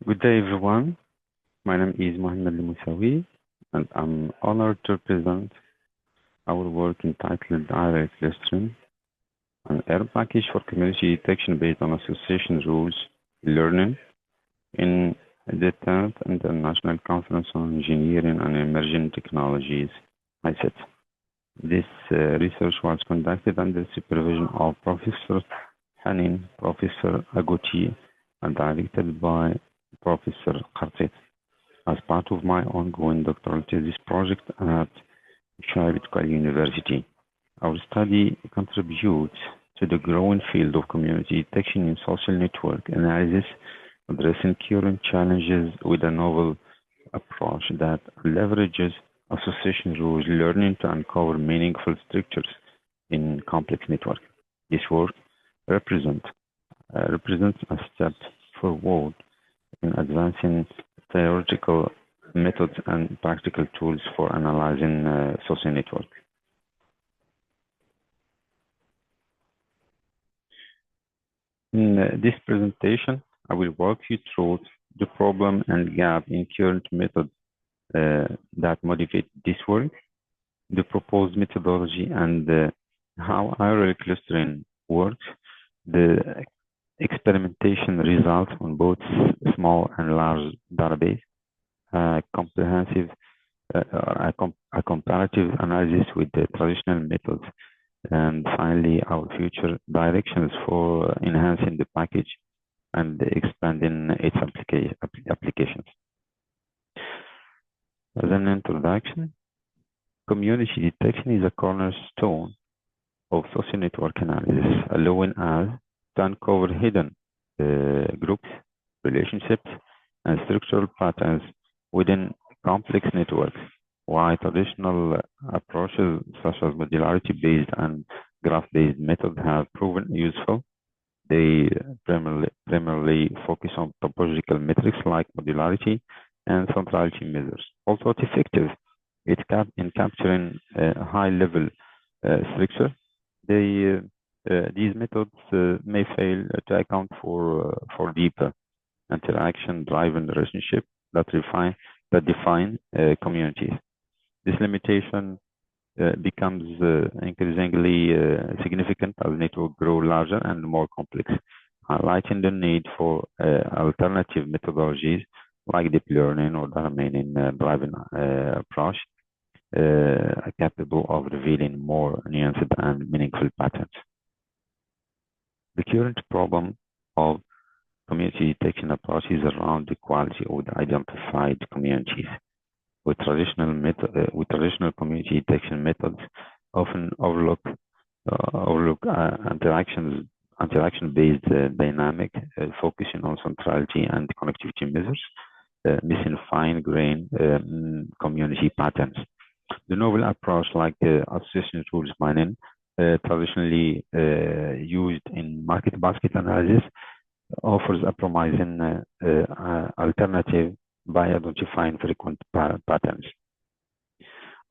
Good day, everyone. My name is Mohammed Al-Musawi, and I'm honored to present our work entitled ARLClustering, an error package for community detection based on association rules learning in the 10th International Conference on Engineering and Emerging Technologies, ICEET. This research was conducted under supervision of Professor Hanin, Professor Agoti, and directed by Professor Khartet as part of my ongoing doctoral thesis project at Charlotte University. Our study contributes to the growing field of community detection in social network analysis, addressing current challenges with a novel approach that leverages association rules learning to uncover meaningful structures in complex networks. This work represents a step forward in advancing theoretical methods and practical tools for analyzing social networks. In this presentation, I will walk you through the problem and gap in current methods that motivate this work, the proposed methodology, and how ARLClustering works, the experimentation results on both small and large database, comprehensive a comparative analysis with the traditional methods, and finally our future directions for enhancing the package and expanding its applications. As an introduction, community detection is a cornerstone of social network analysis, allowing us to uncover hidden groups, relationships, and structural patterns within complex networks. While traditional approaches such as modularity-based and graph-based methods have proven useful, they primarily focus on topological metrics like modularity and centrality measures. Also effective in capturing high-level structure, these methods may fail to account for deeper interaction-driven relationships that define communities. This limitation becomes increasingly significant as networks grow larger and more complex, highlighting the need for alternative methodologies like deep learning or domain-driven approach capable of revealing more nuanced and meaningful patterns. The current problem of community detection approaches around the quality of the identified communities. With traditional community detection methods, often overlook interaction-based dynamic, focusing on centrality and connectivity measures, missing fine-grained community patterns. The novel approach, like association rules mining, traditionally used in market basket analysis, offers a promising alternative by identifying frequent patterns.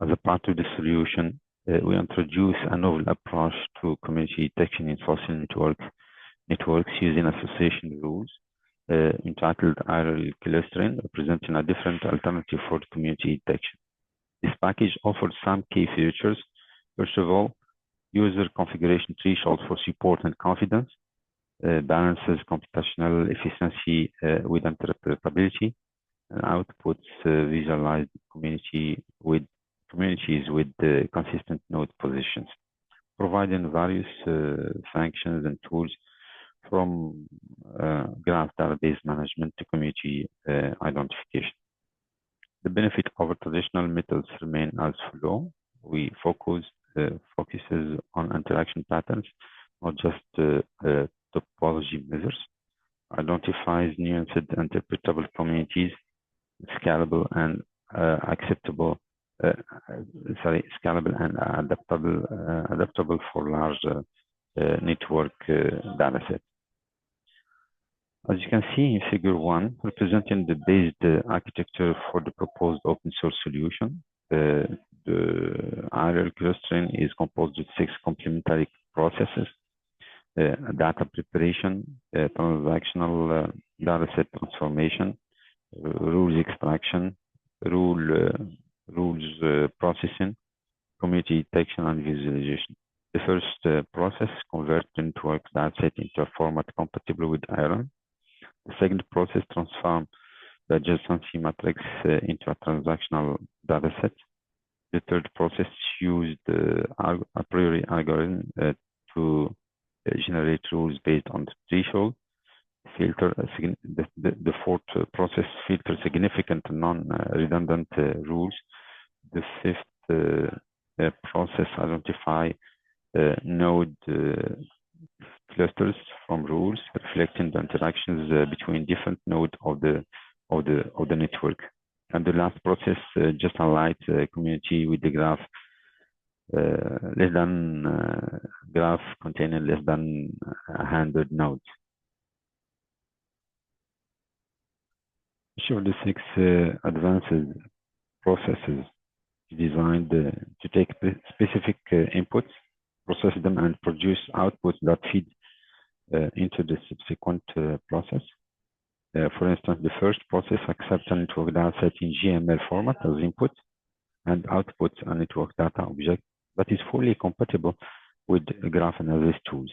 As a part of the solution, we introduce a novel approach to community detection in social networks using association rules entitled ARLClustering, representing a different alternative for community detection. This package offers some key features. First of all, user configuration thresholds for support and confidence, balances computational efficiency with interpretability, and outputs visualized communities with consistent node positions, providing various functions and tools from graph database management to community identification. The benefit of traditional methods remain as follows. We focuses on interaction patterns, not just topology measures, identifies nuanced interpretable communities, scalable and adaptable for large network datasets. As you can see in Figure 1, representing the based architecture for the proposed open source solution, the ARLClustering is composed of 6 complementary processes data preparation, transactional data set transformation, rules extraction, rules processing, community detection, and visualization. The first process converts network data set into a format compatible with ARL. The second process transforms the adjacency matrix into a transactional data set. The third process used a priori algorithm to generate rules based on the threshold. The fourth process filters significant non-redundant rules. The fifth process identify node clusters from rules, reflecting the interactions between different nodes of the network. And the last process just highlights community with the graph graph containing less than 100 nodes. Each of the 6 advanced processes designed to take specific inputs, process them, and produce outputs that feed into the subsequent process. For instance, the first process accepts a network data set in GML format as input and outputs a network data object that is fully compatible with graph analysis tools.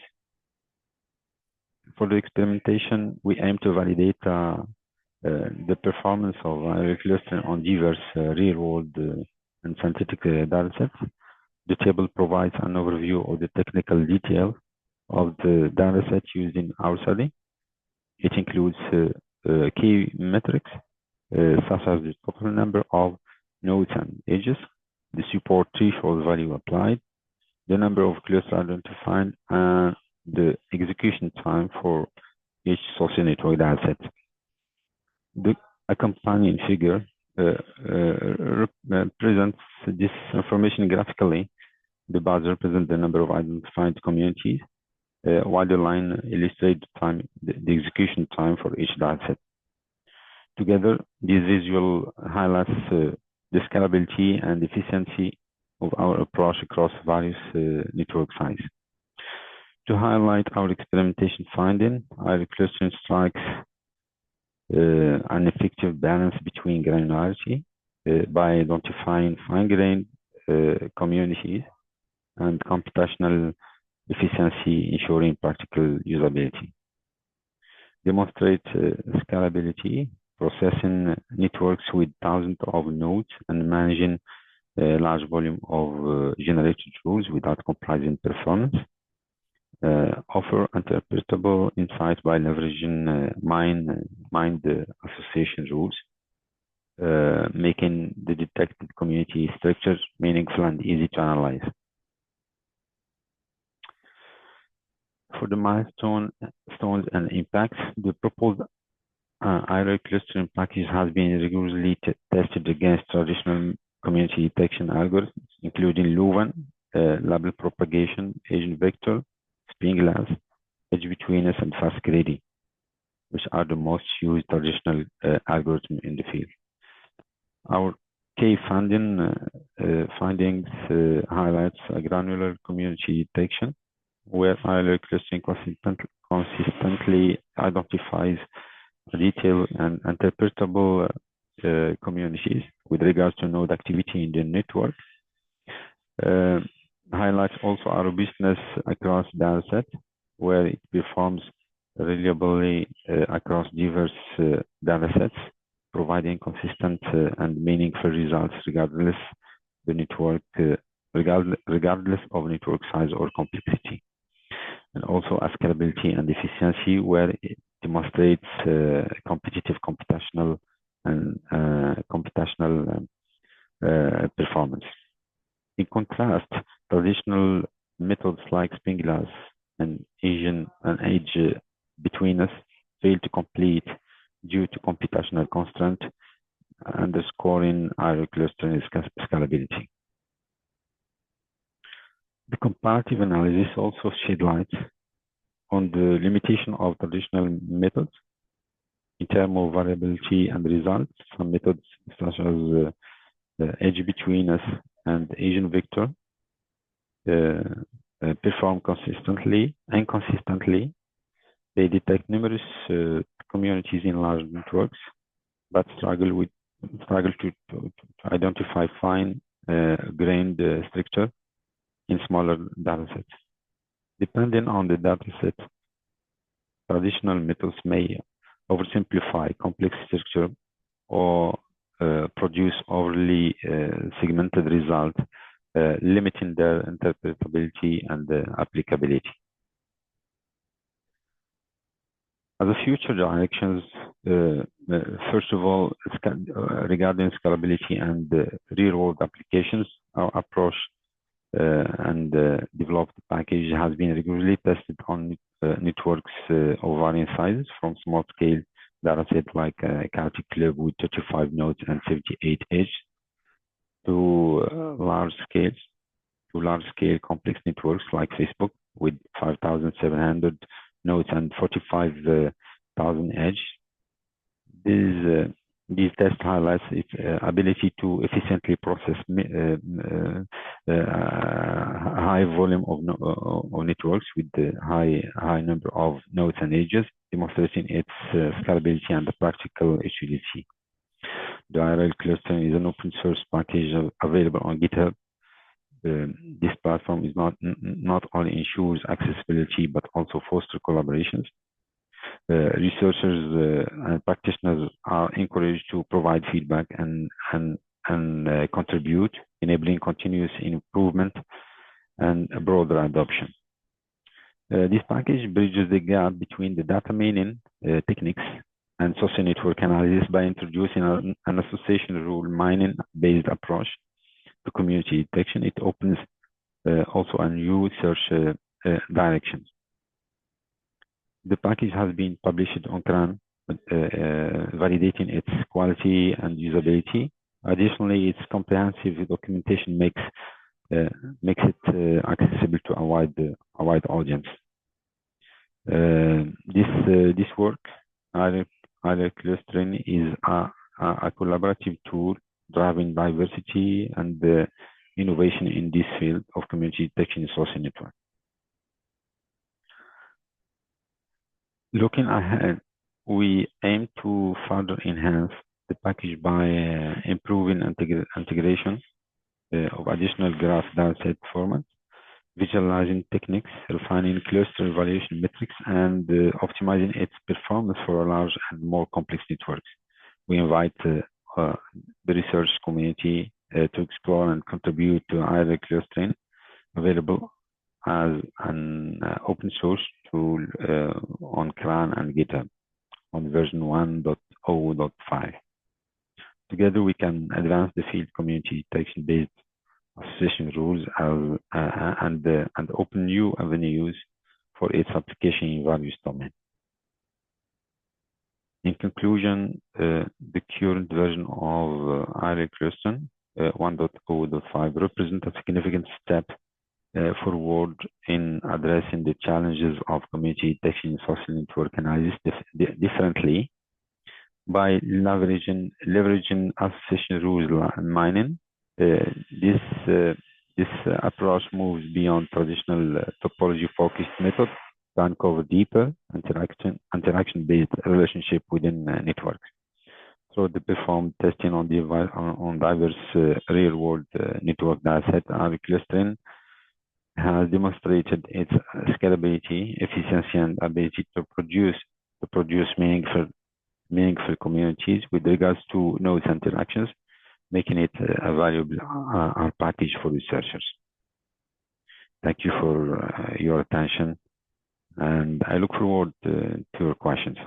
For the experimentation, we aim to validate the performance of ARLClustering on diverse real-world and synthetic data sets. The table provides an overview of the technical detail of the data set used in our study. It includes key metrics such as the total number of nodes and edges, the support threshold value applied, the number of clusters identified, and the execution time for each source network data set. The accompanying figure presents this information graphically. The bars represent the number of identified communities, while the line illustrates the execution time for each data set. Together, this visual highlights the scalability and efficiency of our approach across various network sizes. To highlight our experimentation finding, ARLClustering strikes an effective balance between granularity by identifying fine-grained communities and computational efficiency, ensuring practical usability. Demonstrate scalability, processing networks with thousands of nodes and managing a large volume of generated rules without compromising performance. Offer interpretable insights by leveraging mind association rules, making the detected community structure meaningful and easy to analyze. For the milestones and impacts, the proposed ARLClustering package has been rigorously tested against traditional community detection algorithms, including Luven, label propagation, agent vector, spin-glass, edge betweenness, and fast grading, which are the most used traditional algorithms in the field. Our key findings highlights a granular community detection, where ARLClustering consistently identifies detailed and interpretable communities with regards to node activity in the network. Highlights also our robustness across data set, where it performs reliably across diverse data sets, providing consistent and meaningful results regardless of network size or complexity. And also a scalability and efficiency, where it demonstrates competitive computational performance. In contrast, traditional methods like spin-glass and edge betweenness fail to complete due to computational constraint, underscoring ARLClustering scalability. The comparative analysis also shed light on the limitation of traditional methods in terms of variability and results. Some methods, such as edge betweenness and agent vector, perform consistently and consistently. They detect numerous communities in large networks, but struggle to identify fine-grained structure in smaller datasets. Depending on the dataset, traditional methods may oversimplify complex structure or produce overly segmented results, limiting their interpretability and applicability. As a future directions, first of all, regarding scalability and real-world applications, our approach and developed package has been rigorously tested on networks of varying sizes, from small-scale datasets like chaotic club with 35 nodes and 78 edges to large-scale complex networks like Facebook with 5,700 nodes and 45,000 edges. These tests highlight its ability to efficiently process high volume of networks with the high number of nodes and edges, demonstrating its scalability and the practical utility. The ARLClustering is an open source package available on GitHub. This platform is not only ensures accessibility but also fosters collaborations. Researchers and practitioners are encouraged to provide feedback and contribute, enabling continuous improvement and broader adoption. This package bridges the gap between the data mining techniques and social network analysis by introducing an association rule mining-based approach to community detection. It opens also a new research direction. The package has been published on CRAN, validating its quality and usability. Additionally, its comprehensive documentation makes it accessible to a wide audience. This work, ARLClustering, is a collaborative tool driving diversity and innovation in this field of community detection in social network. Looking ahead, we aim to further enhance the package by improving integration of additional graph dataset formats, visualizing techniques, refining cluster evaluation metrics, and optimizing its performance for large and more complex networks. We invite the research community to explore and contribute to ARLClustering, available as an open source tool on CRAN and GitHub on version 1.0.5. Together, we can advance the field community detection-based association rules and open new avenues for its application in various domains. In conclusion, the current version of ARLClustering 1.0.5 represents a significant step forward in addressing the challenges of community detection in social network analysis differently. By leveraging association rules mining, this approach moves beyond traditional topology-focused methods to uncover deeper interaction-based relationship within networks. So the performed testing on diverse real-world network dataset, ARLClustering has demonstrated its scalability, efficiency, and ability to produce meaningful communities with regards to nodes interactions, making it a valuable package for researchers. Thank you for your attention, and I look forward to your questions.